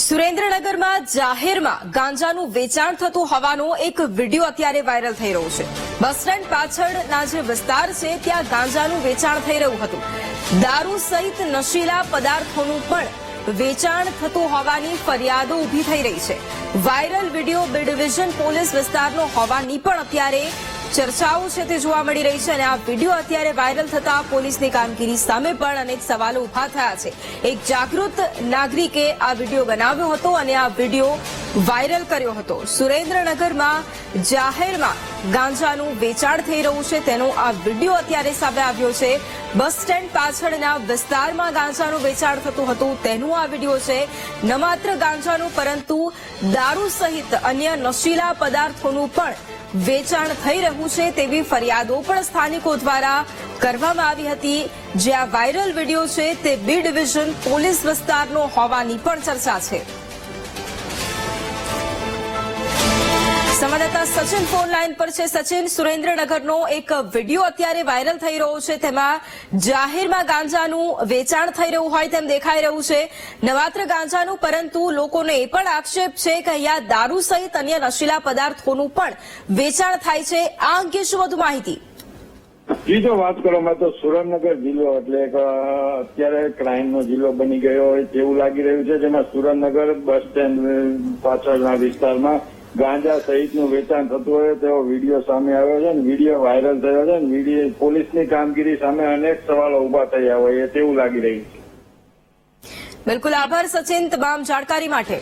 સુરેન્દ્રનગરમાં જાહેરમાં ગાંજાનું વેચાણ થતું હોવાનો એક વિડીયો અત્યારે વાયરલ થઈ રહ્યો છે। બસ સ્ટેન્ડ પાછળના જે વિસ્તાર છે ત્યાં ગાંજાનું વેચાણ થઈ રહ્યું હતું। દારૂ સહિત નશીલા પદાર્થોનું પણ વેચાણ થતું હોવાની ફરિયાદો ઊભી થઈ રહી છે। Viral video B division police વિસ્તારનો હોવાની પણ અત્યારે ચર્ચાઓ છે તે જોવા મળી રહી છે અને આ વિડીયો અત્યારે વાયરલ થતા પોલીસની કામગીરી સામે પણ અનેક સવાલો ઉભા થયા છે। એક જાગૃત નાગરિકે આ વિડીયો બનાવ્યો હતો અને આ વિડીયો વાયરલ કર્યો હતો। સુરેન્દ્રનગરમાં જાહેરમાં ગાંજાનું વેચાણ થઈ રહ્યું છે તેનો આ વિડીયો અત્યારે સામે આવ્યો છે। બસ સ્ટેન્ડ પાછળના વિસ્તારમાં ગાંજાનું વેચાણ થતું હતું તેનું આ વિડીયો છે। ન માત્ર ગાંજાનું પરંતુ દારૂ સહિત અન્ય નશીલા પદાર્થોનું પણ વેચાણ થઈ રહ્યું છે તેવી ફરિયાદો પણ સ્થાનિકો દ્વારા કરવામાં આવી હતી। જે આ વાયરલ વિડીયો છે તે બી ડિવિઝન પોલીસ વિસ્તારનો હોવાની પણ ચર્ચા છે। સંવાદદાતા સચિન ફોન લાઈન પર છે। સચિન, સુરેન્દ્રનગરનો એક વિડીયો અત્યારે વાયરલ થઈ રહ્યો છે તેમાં જાહેરમાં ગાંજાનું વેચાણ થઈ રહ્યું હોય તેમ દેખાઈ રહ્યું છે। ન માત્ર ગાંજાનું પરંતુ લોકોને એ પણ આક્ષેપ છે કે અહીંયા દારૂ સહિત અન્ય નશીલા પદાર્થોનું પણ વેચાણ થાય છે। આ અંગે શું વધુ માહિતી? જી, જો વાત કરવામાં તો સુરેન્દ્રનગર જિલ્લો એટલે અત્યારે ક્રાઇમનો જિલ્લો બની ગયો હોય તેવું લાગી રહ્યું છે, જેમાં સુરેન્દ્રનગર બસ સ્ટેન્ડ પાછળના વિસ્તારમાં ગાંજા સહિતનું વેચાણ થતું હોય તેવો વિડીયો સામે આવ્યો છે અને વિડીયો વાયરલ થયો છે અને વિડીયો પોલીસની કામગીરી સામે અનેક સવાલો ઉભા થયા હોય તેવું લાગી રહ્યું છે। બિલકુલ, આભાર સચિન તમામ જાણકારી માટે।